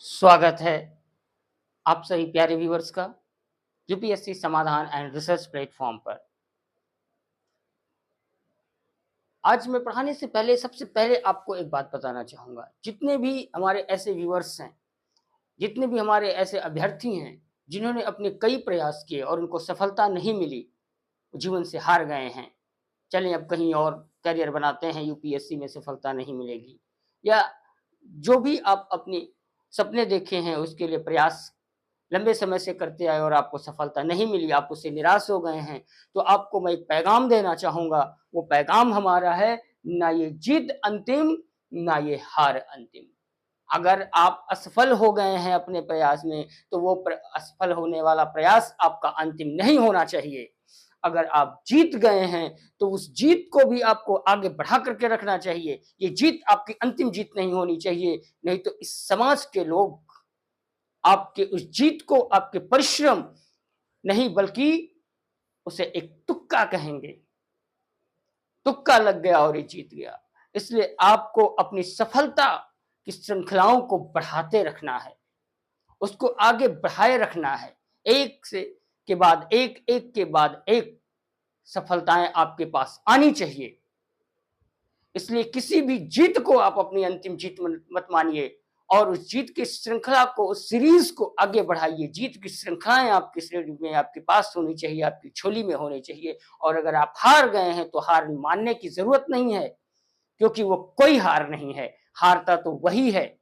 स्वागत है आप सभी प्यारे व्यूअर्स का यूपीएससी समाधान एंड रिसर्च प्लेटफॉर्म पर। आज मैं पढ़ाने से पहले सबसे पहले आपको एक बात बताना चाहूँगा। जितने भी हमारे ऐसे व्यूअर्स हैं, जितने भी हमारे ऐसे अभ्यर्थी हैं, जिन्होंने अपने कई प्रयास किए और उनको सफलता नहीं मिली, जीवन से हार गए हैं। चलें अब कहीं और करियर बनाते हैं, यूपीएससी में सफलता नहीं मिलेगी, या जो भी आप अपने सपने देखे हैं उसके लिए प्रयास लंबे समय से करते आए और आपको सफलता नहीं मिली, आप उससे निराश हो गए हैं, तो आपको मैं एक पैगाम देना चाहूँगा। वो पैगाम हमारा है, ना ये जीत अंतिम, ना ये हार अंतिम। अगर आप असफल हो गए हैं अपने प्रयास में, तो वो असफल होने वाला प्रयास आपका अंतिम नहीं होना चाहिए। अगर आप जीत गए हैं, तो उस जीत को भी आपको आगे बढ़ा करके रखना चाहिए। ये जीत आपकी अंतिम जीत नहीं होनी चाहिए, नहीं तो इस समाज के लोग आपके उस जीत को आपके परिश्रम नहीं बल्कि उसे एक तुक्का कहेंगे। तुक्का लग गया और ये जीत गया। इसलिए आपको अपनी सफलता की श्रृंखलाओं को बढ़ाते रखना है, उसको आगे बढ़ाए रखना है। एक से के बाद एक, एक के बाद एक सफलताएं आपके पास आनी चाहिए। इसलिए किसी भी जीत को आप अपनी अंतिम जीत मत मानिए, और उस जीत की श्रृंखला को, उस सीरीज को आगे बढ़ाइए। जीत की श्रृंखलाएं आपकी श्रेणी में, आपके पास होनी चाहिए, आपकी झोली में होनी चाहिए। और अगर आप हार गए हैं, तो हार मानने की जरूरत नहीं है, क्योंकि वो कोई हार नहीं है। हारता तो वही है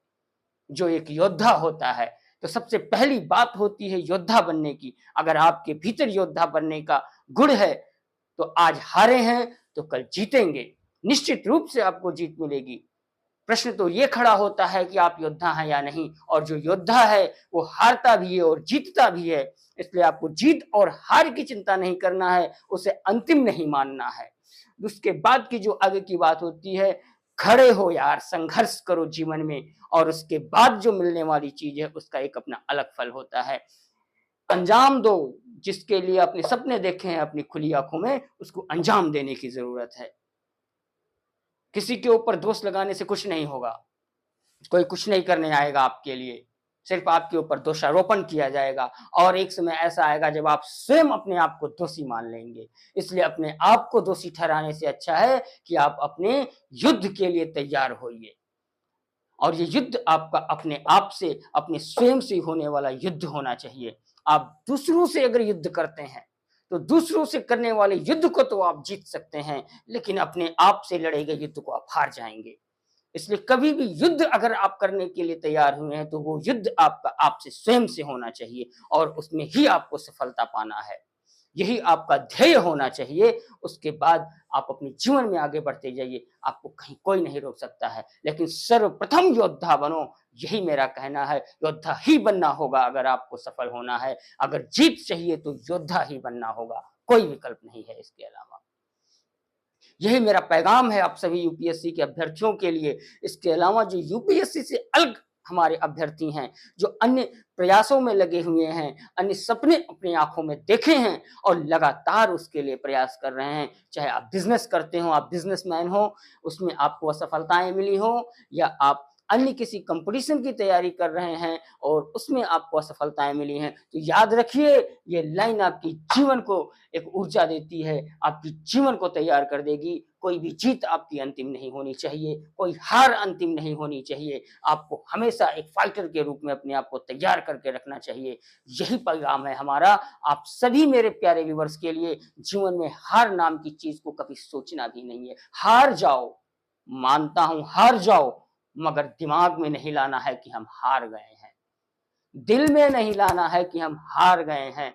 जो एक योद्धा होता है। तो सबसे पहली बात होती है योद्धा बनने की। अगर आपके भीतर योद्धा बनने का गुण है, तो आज हारे हैं तो कल जीतेंगे। निश्चित रूप से आपको जीत मिलेगी। प्रश्न तो ये खड़ा होता है कि आप योद्धा हैं या नहीं, और जो योद्धा है वो हारता भी है और जीतता भी है। इसलिए आपको जीत और हार की चिंता नहीं करना है, उसे अंतिम नहीं मानना है। उसके बाद की जो आगे की बात होती है, खड़े हो यार, संघर्ष करो जीवन में, और उसके बाद जो मिलने वाली चीज है उसका एक अपना अलग फल होता है। अंजाम दो, जिसके लिए अपने सपने देखे हैं अपनी खुली आंखों में, उसको अंजाम देने की जरूरत है। किसी के ऊपर दोष लगाने से कुछ नहीं होगा, कोई कुछ नहीं करने आएगा आपके लिए, सिर्फ आपके ऊपर दोषारोपण किया जाएगा। और एक समय ऐसा आएगा जब आप स्वयं अपने आप को दोषी मान लेंगे। इसलिए अपने आप को दोषी ठहराने से अच्छा है कि आप अपने युद्ध के लिए तैयार होइए। और ये युद्ध आपका अपने आप से, अपने स्वयं से होने वाला युद्ध होना चाहिए। आप दूसरों से अगर युद्ध करते हैं, तो दूसरों से करने वाले युद्ध को तो आप जीत सकते हैं, लेकिन अपने आप से लड़े गए युद्ध को आप हार जाएंगे। इसलिए कभी भी युद्ध अगर आप करने के लिए तैयार हुए हैं, तो वो युद्ध आपका आपसे स्वयं से होना चाहिए, और उसमें ही आपको सफलता पाना है। यही आपका ध्येय होना चाहिए। उसके बाद आप अपने जीवन में आगे बढ़ते जाइए, आपको कहीं कोई नहीं रोक सकता है। लेकिन सर्वप्रथम योद्धा बनो, यही मेरा कहना है। योद्धा ही बनना होगा अगर आपको सफल होना है। अगर जीत चाहिए तो योद्धा ही बनना होगा, कोई विकल्प नहीं है इसके अलावा। यही मेरा पैगाम है आप सभी यूपीएससी के अभ्यर्थियों के लिए। इसके अलावा जो यूपीएससी से अलग हमारे अभ्यर्थी हैं, जो अन्य प्रयासों में लगे हुए हैं, अन्य सपने अपनी आंखों में देखे हैं और लगातार उसके लिए प्रयास कर रहे हैं, चाहे आप बिजनेस करते हो, आप बिजनेसमैन हो, उसमें आपको असफलताएं मिली हो, या आप अन्य किसी कंपटीशन की तैयारी कर रहे हैं और उसमें आपको असफलताएं मिली हैं, तो याद रखिए, ये लाइन आपकी जीवन को एक ऊर्जा देती है, आपकी जीवन को तैयार कर देगी। कोई भी जीत आपकी अंतिम नहीं होनी चाहिए, कोई हार अंतिम नहीं होनी चाहिए। आपको हमेशा एक फाइटर के रूप में अपने आप को तैयार करके रखना चाहिए। यही पैगाम है हमारा आप सभी मेरे प्यारे व्यूअर्स के लिए। जीवन में हार नाम की चीज को कभी सोचना भी नहीं है। हार जाओ, मानता हूं हार जाओ, मगर दिमाग में नहीं लाना है कि हम हार गए हैं, दिल में नहीं लाना है कि हम हार गए हैं।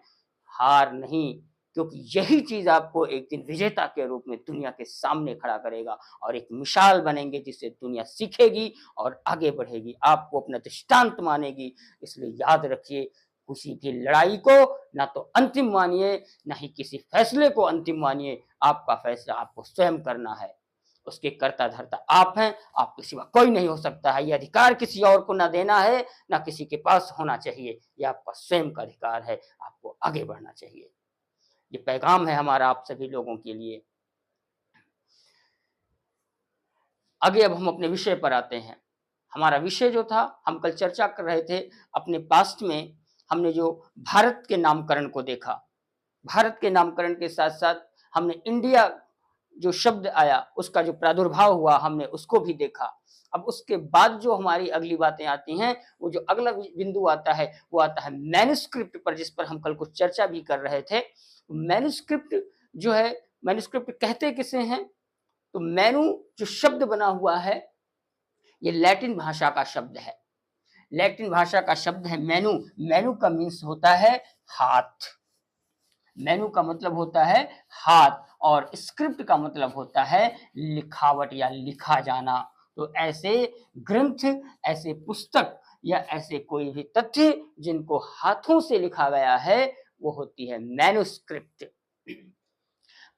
हार नहीं, क्योंकि यही चीज आपको एक दिन विजेता के रूप में दुनिया के सामने खड़ा करेगा, और एक मिसाल बनेंगे जिससे दुनिया सीखेगी और आगे बढ़ेगी, आपको अपना दृष्टांत मानेगी। इसलिए याद रखिए, किसी भी लड़ाई को ना तो अंतिम मानिए, ना ही किसी फैसले को अंतिम मानिए। आपका फैसला आपको स्वयं करना है, उसके कर्ता धर्ता आप हैं, आपके सिवा कोई नहीं हो सकता है। ये अधिकार किसी और को ना देना है, ना किसी के पास होना चाहिए। ये आपका स्वयं का अधिकार है, आपको आगे बढ़ना चाहिए। ये पैगाम है हमारा आप सभी लोगों के लिए। आगे अब हम अपने विषय पर आते हैं। हमारा विषय जो था, हम कल चर्चा कर रहे थे अपने पास्ट में, हमने जो भारत के नामकरण को देखा। भारत के नामकरण के साथ-साथ हमने इंडिया जो शब्द आया, उसका जो प्रादुर्भाव हुआ, हमने उसको भी देखा। अब उसके बाद जो हमारी अगली बातें आती हैं, वो जो अगला बिंदु आता है, वो आता है मैन्युस्क्रिप्ट पर, जिस पर हम कल कुछ चर्चा भी कर रहे थे। मैन्युस्क्रिप्ट जो है, मैन्युस्क्रिप्ट कहते किसे हैं? तो मैनु जो शब्द बना हुआ है, ये लैटिन भाषा का शब्द है। लैटिन भाषा का शब्द है मैनु। मैनु का मीन्स होता है हाथ। मैनु का मतलब होता है हाथ, और स्क्रिप्ट का मतलब होता है लिखावट या लिखा जाना। तो ऐसे ग्रंथ, ऐसे पुस्तक या ऐसे कोई भी तथ्य जिनको हाथों से लिखा गया है, वो होती है मैन्युस्क्रिप्ट।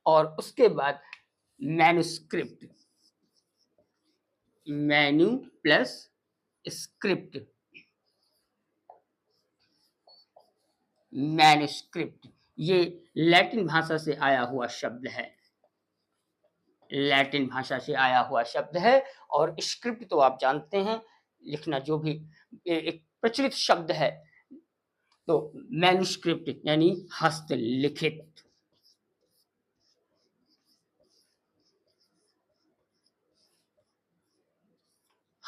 और उसके बाद manuscript, menu plus script, manuscript, ये लैटिन भाषा से आया हुआ शब्द है। लैटिन भाषा से आया हुआ शब्द है। और स्क्रिप्ट तो आप जानते हैं, लिखना, जो भी एक प्रचलित शब्द है। तो मैन्युस्क्रिप्ट यानी हस्तलिखित।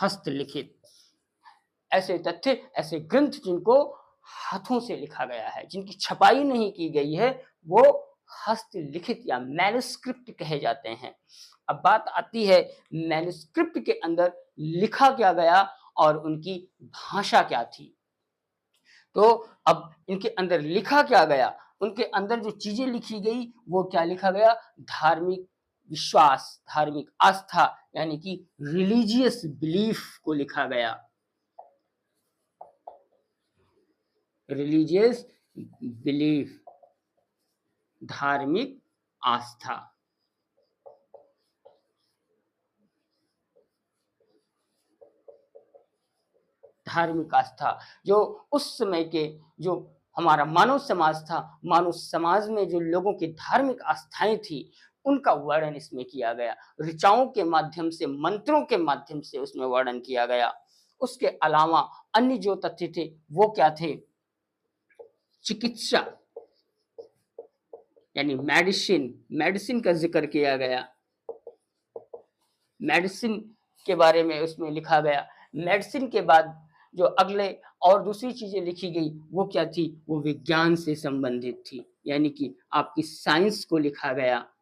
हस्तलिखित ऐसे तथ्य, ऐसे ग्रंथ जिनको हाथों से लिखा गया है, जिनकी छपाई नहीं की गई है, वो हस्तलिखित या मैन्युस्क्रिप्ट कहे जाते हैं। अब बात आती है मैन्युस्क्रिप्ट के अंदर लिखा क्या गया और उनकी भाषा क्या थी। तो अब इनके अंदर लिखा क्या गया, उनके अंदर जो चीजें लिखी गई, वो क्या लिखा गया? धार्मिक विश्वास, धार्मिक आस्था, यानी कि रिलीजियस बिलीफ को लिखा गया। रिलीजियस बिलीफ, धार्मिक आस्था। धार्मिक आस्था जो उस समय के, जो हमारा मानव समाज था, मानव समाज में जो लोगों की धार्मिक आस्थाएं थी, उनका वर्णन इसमें किया गया। ऋचाओं के माध्यम से, मंत्रों के माध्यम से उसमें वर्णन किया गया। उसके अलावा अन्य जो तथ्य थे, वो क्या थे? चिकित्सा यानी मेडिसिन, मेडिसिन का जिक्र किया गया। मेडिसिन के बारे में उसमें लिखा गया। मेडिसिन के बाद जो अगले और दूसरी चीजें लिखी गई, वो क्या थी? वो विज्ञान से संबंधित थी, यानी कि आपकी साइंस को लिखा गया।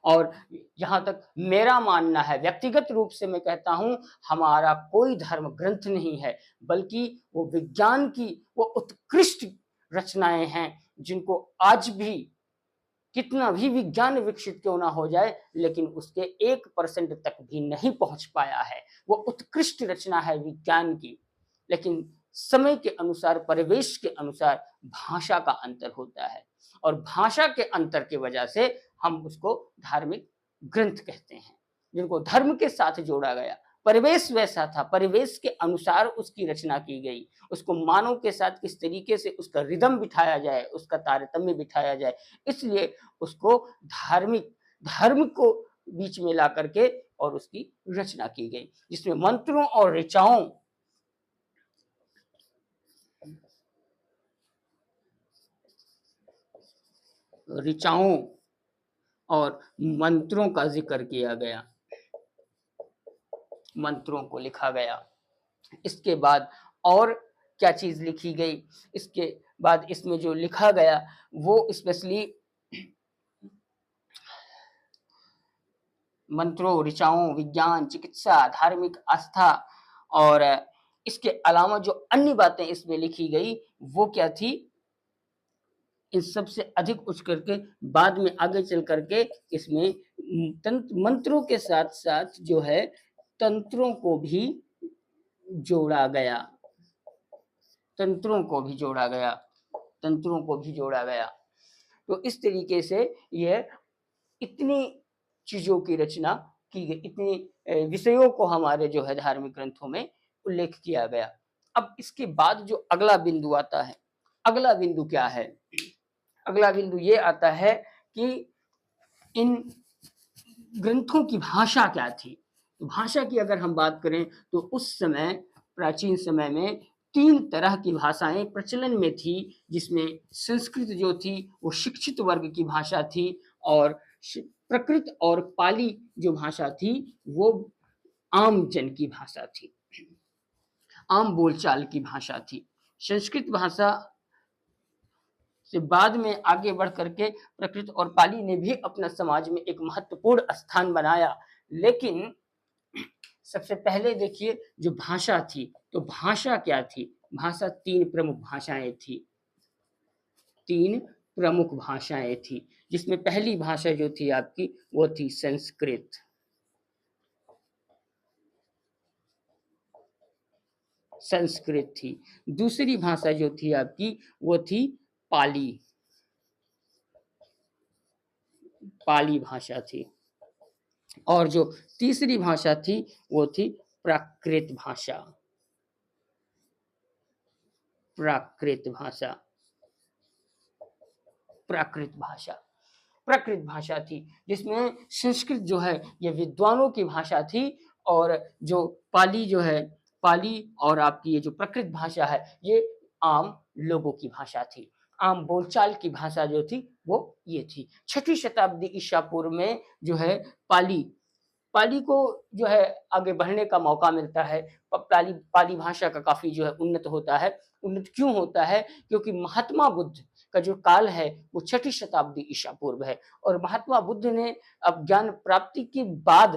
और यहाँ तक मेरा मानना है, व्यक्तिगत रूप से मैं कहता हूँ, हमारा कोई धर्म ग्रंथ नहीं है, बल्कि वो विज्ञान की वो उत्कृष्ट रचनाएं हैं, जिनको आज भी कितना भी विज्ञान विकसित क्यों ना हो जाए, लेकिन उसके 1% तक भी नहीं पहुंच पाया है। वो उत्कृष्ट रचना है विज्ञान की, लेकिन समय के अनुसार, परिवेश के अनुसार भाषा का अंतर होता है, और भाषा के अंतर की वजह से हम उसको धार्मिक ग्रंथ कहते हैं, जिनको धर्म के साथ जोड़ा गया। परिवेश वैसा था, परिवेश के अनुसार उसकी रचना की गई। उसको मानव के साथ किस तरीके से उसका रिदम बिठाया जाए, उसका तारतम्य बिठाया जाए, इसलिए उसको धार्मिक, धर्म को बीच में ला करके और उसकी रचना की गई, जिसमें मंत्रों और ऋचाओं और मंत्रों का जिक्र किया गया, मंत्रों को लिखा गया। इसके बाद और क्या चीज लिखी गई? इसके बाद इसमें जो लिखा गया, वो स्पेशली मंत्रों, ऋचाओं, विज्ञान, चिकित्सा, धार्मिक आस्था, और इसके अलावा जो अन्य बातें इसमें लिखी गई, वो क्या थी? इन सबसे अधिक उच्च करके बाद में आगे चल करके इसमें तंत्र मंत्रों के साथ-साथ जो है, तंत्रों को भी जोड़ा गया। तंत्रों को भी जोड़ा गया, तंत्रों को भी जोड़ा गया। तो इस तरीके से यह इतनी चीज़ों की रचना की गई, इतनी विषयों को हमारे जो है धार्मिक ग्रंथों में उल्लेख किया गया। अब इसके बाद जो अगला बिंदु आता है, अगला बिंदु क्या है? अगला बिंदु ये आता है कि इन ग्रंथों की भाषा क्या थी? भाषा की अगर हम बात करें तो उस समय प्राचीन समय में 3 तरह की भाषाएँ प्रचलन में थी, जिसमें संस्कृत जो थी वो शिक्षित वर्ग की भाषा थी और प्राकृत और पाली जो भाषा थी वो आम जन की भाषा थी, आम बोलचाल की भाषा थी। संस्कृत भाषा से बाद में आगे बढ़ करके प्राकृत और पाली ने भी अपना समाज में एक महत्वपूर्ण स्थान बनाया। लेकिन सबसे पहले देखिए जो भाषा थी, तो भाषा क्या थी? भाषा 3 प्रमुख भाषाएँ थी। 3 प्रमुख भाषाएँ थी, जिसमें पहली भाषा जो थी आपकी वो थी संस्कृत। संस्कृत थी। दूसरी भाषा जो थी आपकी वो थी पाली। पाली भाषा थी। और जो तीसरी भाषा थी वो थी प्राकृत भाषा। प्राकृत भाषा। प्राकृत भाषा। प्राकृत भाषा थी, जिसमें संस्कृत जो है ये विद्वानों की भाषा थी और जो पाली जो है, पाली और आपकी ये जो प्राकृत भाषा है, ये आम लोगों की भाषा थी। आम बोलचाल की भाषा जो थी वो ये थी। 6वीं शताब्दी ईसा पूर्व में जो है पाली पाली को जो है आगे बढ़ने का मौका मिलता है। पाली पाली भाषा का काफ़ी जो है उन्नत होता है। उन्नत क्यों होता है? क्योंकि महात्मा बुद्ध का जो काल है वो 6वीं शताब्दी ईसा पूर्व है और महात्मा बुद्ध ने अब ज्ञान प्राप्ति के बाद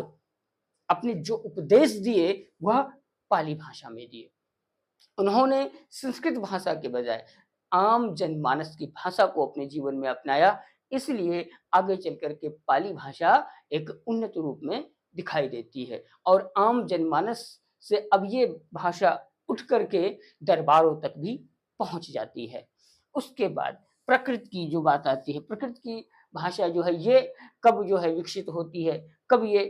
अपने जो उपदेश दिए वह पाली भाषा में दिए। उन्होंने संस्कृत भाषा के बजाय आम जनमानस की भाषा को अपने जीवन में अपनाया, इसलिए आगे चल कर के पाली भाषा एक उन्नत रूप में दिखाई देती है और आम जनमानस से अब ये भाषा उठ कर के दरबारों तक भी पहुँच जाती है। उसके बाद प्रकृत की जो बात आती है, प्रकृत की भाषा जो है ये कब जो है विकसित होती है, कब ये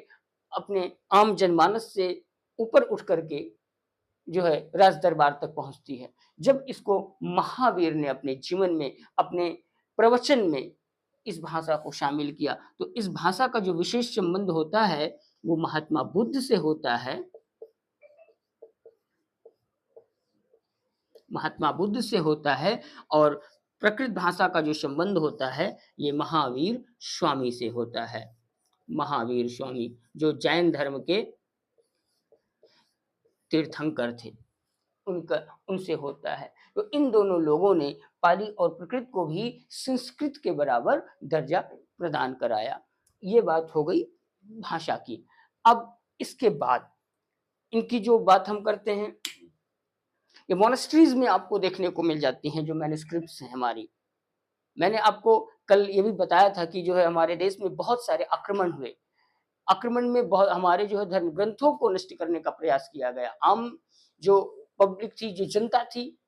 अपने आम जनमानस से ऊपर उठ कर के जो है राज दरबार तक पहुँचती है। जब इसको महावीर ने अपने जीवन में, अपने प्रवचन में इस भाषा को शामिल किया, तो इस भाषा का जो विशेष संबंध होता है, वो महात्मा बुद्ध से होता है। महात्मा बुद्ध से होता है और प्रकृत भाषा का जो संबंध होता है, ये महावीर स्वामी से होता है। महावीर स्वामी, जो जैन धर्म के तीर्थंकर थे। उनका उनसे होता है। तो इन दोनों लोगों ने पाली और प्राकृत को भी संस्कृत के बराबर दर्जा प्रदान कराया। ये बात हो गई भाषा की। अब इसके बाद इनकी जो बात हम करते हैं, ये मोनेस्ट्रीज़ में आपको देखने को मिल जाती हैं जो मैन्युस्क्रिप्ट्स हैं हमारी। मैंने आपको कल ये भी बताया था कि जो है हमारे देश में बहुत सारे आक्रमण हुए। आक्रमण में बहुत हमारे जो है धर्म ग्रंथों को नष्ट करने का प्रयास किया गया। आम जो पब्लिक थी, जो जनता थी,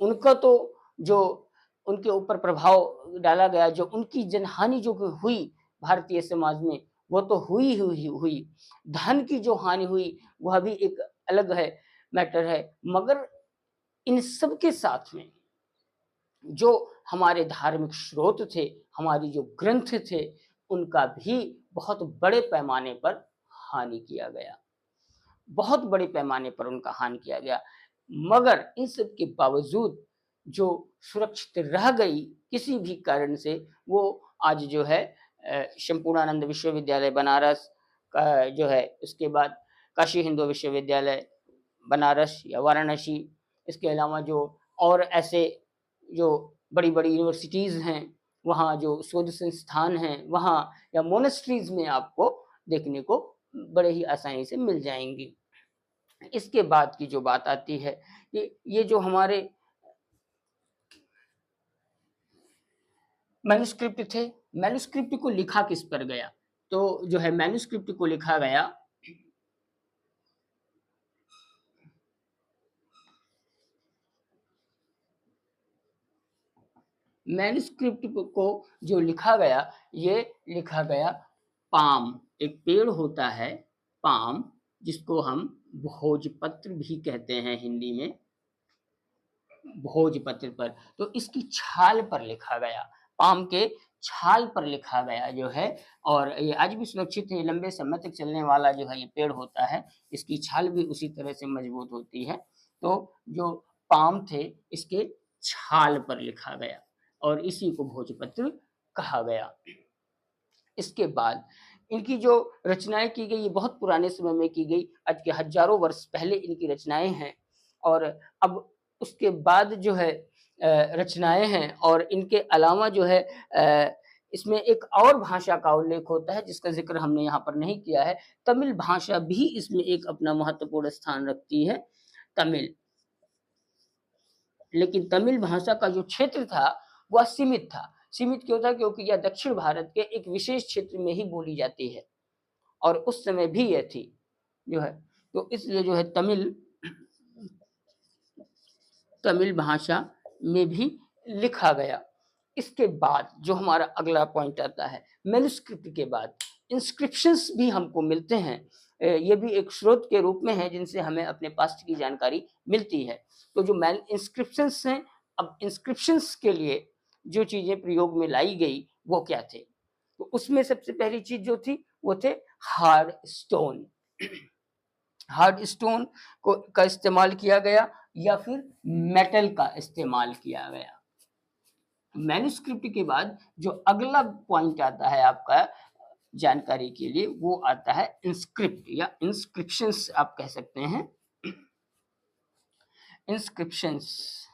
उनका तो जो उनके ऊपर प्रभाव डाला गया, जो उनकी जनहानि जो हुई भारतीय समाज में, वो तो हुई ही हुई। धन की जो हानि हुई, वह भी एक अलग है, मैटर है। मगर इन सब के साथ में जो हमारे धार्मिक स्रोत थे, हमारी जो ग्रंथ थे, उनका भी बहुत बड़े पैमाने पर हानि किया गया। बहुत बड़े पैमाने पर उनका हानि किया गया। मगर इन सब के बावजूद जो सुरक्षित रह गई किसी भी कारण से, वो आज जो है संपूर्णानंद विश्वविद्यालय बनारस का जो है, उसके बाद काशी हिंदू विश्वविद्यालय बनारस या वाराणसी, इसके अलावा जो और ऐसे जो बड़ी-बड़ी यूनिवर्सिटीज़ हैं, वहाँ जो शोध संस्थान हैं, वहाँ या मोनेस्ट्रीज़ में आपको देखने को बड़े ही आसानी से मिल जाएँगी। इसके बाद की जो बात आती है, ये जो हमारे मैन्युस्क्रिप्ट थे, मैन्युस्क्रिप्ट को लिखा किस पर गया? तो जो है मैन्युस्क्रिप्ट को लिखा गया मैन्युस्क्रिप्ट को जो लिखा गया, ये लिखा गया पाम, एक पेड़ होता है पाम, जिसको हम भोजपत्र भी कहते हैं हिंदी में, भोजपत्र पर, तो इसकी छाल पर लिखा गया। पाम के छाल पर लिखा गया जो है, और ये आज भी सुरक्षित है, लंबे समय तक चलने वाला जो है ये पेड़ होता है, इसकी छाल भी उसी तरह से मजबूत होती है। तो जो पाम थे, इसके छाल पर लिखा गया और इसी को भोजपत्र कहा गया। इसके बाद इनकी जो रचनाएँ की गई, ये बहुत पुराने समय में की गई, आज के हज़ारों वर्ष पहले इनकी रचनाएँ हैं। और अब उसके बाद जो है रचनाएँ हैं, और इनके अलावा जो है इसमें एक और भाषा का उल्लेख होता है जिसका ज़िक्र हमने यहाँ पर नहीं किया है। तमिल भाषा भी इसमें एक अपना महत्वपूर्ण स्थान रखती है, तमिल। लेकिन तमिल भाषा का जो क्षेत्र था, वह सीमित था। सीमित क्यों था? क्योंकि यह दक्षिण भारत के एक विशेष क्षेत्र में ही बोली जाती है, और उस समय भी यह थी, जो है। तो इसलिए जो है तमिल भाषा में भी लिखा गया। इसके बाद जो हमारा अगला पॉइंट आता है, मैन्युस्क्रिप्ट के बाद इंस्क्रिप्शंस भी हमको मिलते हैं। ये भी एक स्रोत के रूप में है जिनसे हमें अपने पास्ट की जानकारी मिलती है। तो जो मैन इंस्क्रिप्शंस हैं, अब इंस्क्रिप्शंस के लिए जो चीज़ें प्रयोग में लाई गई, वो क्या थे? तो उसमें सबसे पहली चीज़ जो थी, वो थे हार्ड स्टोन। हार्ड स्टोन को का इस्तेमाल किया गया, या फिर मेटल का इस्तेमाल किया गया। मैन्युस्क्रिप्ट के बाद जो अगला पॉइंट आता है आपका जानकारी के लिए, वो आता है इंस्क्रिप्ट या इंस्क्रिप्शंस आप कह सकते हैं। इंस्क्रिप्शंस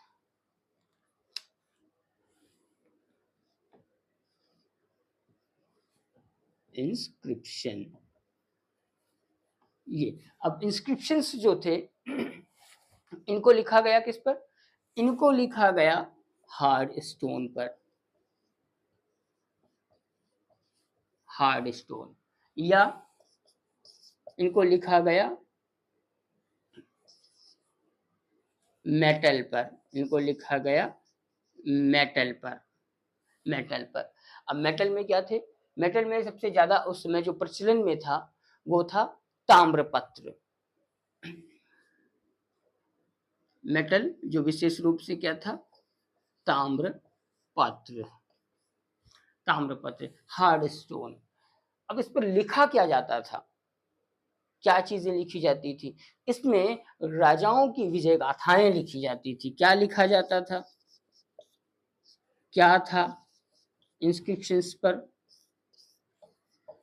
इंस्क्रिप्शन ये अब इंस्क्रिप्शंस जो थे, इनको लिखा गया किस पर? इनको लिखा गया हार्ड स्टोन पर। हार्ड स्टोन, या इनको लिखा गया मेटल पर। इनको लिखा गया मेटल पर। मेटल पर। अब मेटल में क्या थे? मेटल में सबसे ज़्यादा उस समय जो प्रचलन में था, वो था ताम्रपत्र। मेटल जो विशेष रूप से क्या था? ताम्रपत्र। ताम्रपत्र, हार्ड स्टोन। अब इस पर लिखा क्या जाता था? क्या चीज़ें लिखी जाती थी? इसमें राजाओं की विजय गाथाएँ लिखी जाती थी। क्या लिखा जाता था? क्या था इंस्क्रिप्शंस पर?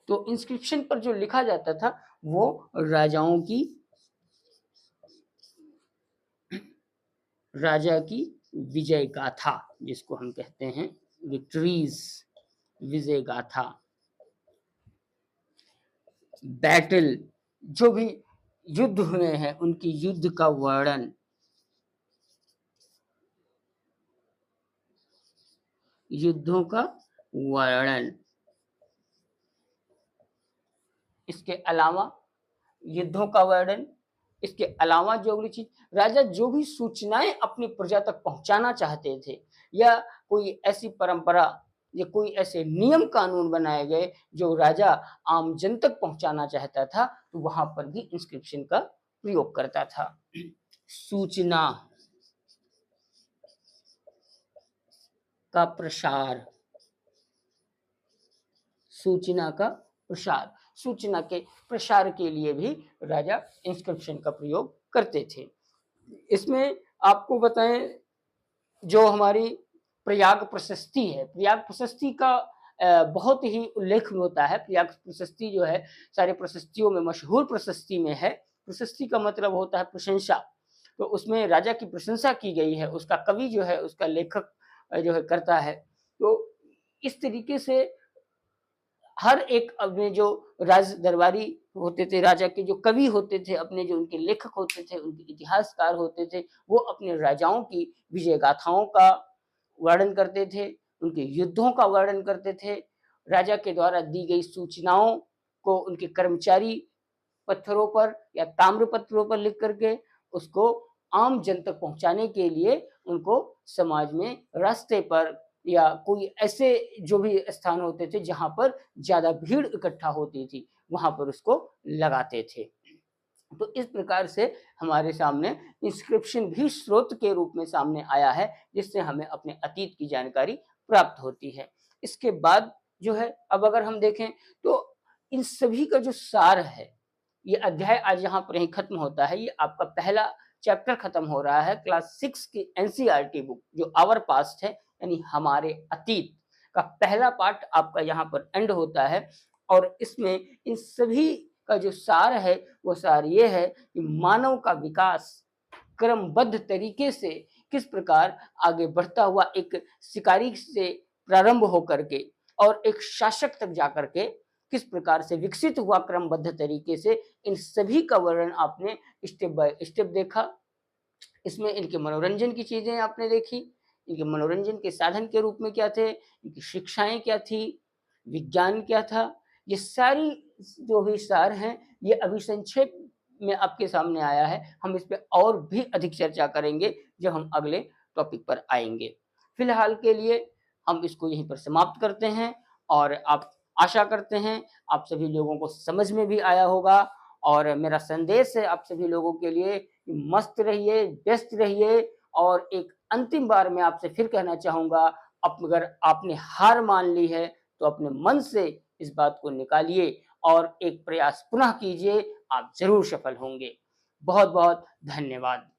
तो इंस्क्रिप्शन पर जो लिखा जाता था, वो राजा की विजय गाथा, जिसको हम कहते हैं विक्ट्रीज, विजय गाथा। बैटल, जो भी युद्ध हुए हैं, उनकी युद्ध का वर्णन। युद्धों का वर्णन। इसके अलावा युद्धों का वर्णन, इसके अलावा जो अगली चीज, राजा जो भी सूचनाएं अपनी प्रजा तक पहुंचाना चाहते थे, या कोई ऐसी परंपरा या कोई ऐसे नियम कानून बनाए गए जो राजा आम जन तक पहुंचाना चाहता था, तो वहां पर भी इंस्क्रिप्शन का प्रयोग करता था। सूचना का प्रसार। सूचना का प्रसार। सूचना के प्रसार के लिए भी राजा इंस्क्रिप्शन का प्रयोग करते थे। इसमें आपको बताएं, जो हमारी प्रयाग प्रशस्ति है, प्रयाग प्रशस्ति का बहुत ही उल्लेख होता है। प्रयाग प्रशस्ति जो है, सारे प्रशस्तियों में मशहूर प्रशस्ति में है। प्रशस्ति का मतलब होता है प्रशंसा। तो उसमें राजा की प्रशंसा की गई है, उसका कवि जो है, उसका लेखक जो है करता है। तो इस तरीके से हर एक अपने जो राज दरबारी होते थे, राजा के जो कवि होते थे, अपने जो उनके लेखक होते थे, उनके इतिहासकार होते थे, वो अपने राजाओं की विजय गाथाओं का वर्णन करते थे, उनके युद्धों का वर्णन करते थे। राजा के द्वारा दी गई सूचनाओं को उनके कर्मचारी पत्थरों पर या ताम्र पत्रों पर लिख करके उसको आम जन तक पहुंचाने के लिए उनको समाज में रास्ते पर या कोई ऐसे जो भी स्थान होते थे जहां पर ज्यादा भीड़ इकट्ठा होती थी, वहां पर उसको लगाते थे। तो इस प्रकार से हमारे सामने इंस्क्रिप्शन भी स्रोत के रूप में सामने आया है, जिससे हमें अपने अतीत की जानकारी प्राप्त होती है। इसके बाद जो है अब अगर हम देखें तो इन सभी का जो सार है, ये अध्याय आज यहाँ पर ही खत्म होता है। ये आपका पहला चैप्टर खत्म हो रहा है क्लास 6 की एनसीईआरटी बुक जो आवर पास्ट है, यानी हमारे अतीत का पहला पार्ट आपका यहाँ पर एंड होता है। और इसमें इन सभी का जो सार है वो सार ये है कि मानव का विकास क्रमबद्ध तरीके से किस प्रकार आगे बढ़ता हुआ एक शिकारी से प्रारंभ होकर के और एक शासक तक जाकर के किस प्रकार से विकसित हुआ क्रमबद्ध तरीके से, इन सभी का वर्णन आपने स्टेप बाय स्टेप देखा। इसमें इनके मनोरंजन की चीजें आपने देखी, इनके मनोरंजन के साधन के रूप में क्या थे, इनकी शिक्षाएं क्या थी, विज्ञान क्या था, ये सारी जो भी सार हैं ये अभी संक्षेप में आपके सामने आया है। हम इस पे और भी अधिक चर्चा करेंगे जब हम अगले टॉपिक पर आएंगे। फिलहाल के लिए हम इसको यहीं पर समाप्त करते हैं और आप आशा करते हैं आप सभी लोगों को समझ में भी आया होगा। और मेरा संदेश है आप सभी लोगों के लिए कि मस्त रहिए, व्यस्त रहिए। और एक अंतिम बार मैं आपसे फिर कहना चाहूँगा, अगर आपने हार मान ली है तो अपने मन से इस बात को निकालिए और एक प्रयास पुनः कीजिए, आप ज़रूर सफल होंगे। बहुत-बहुत धन्यवाद।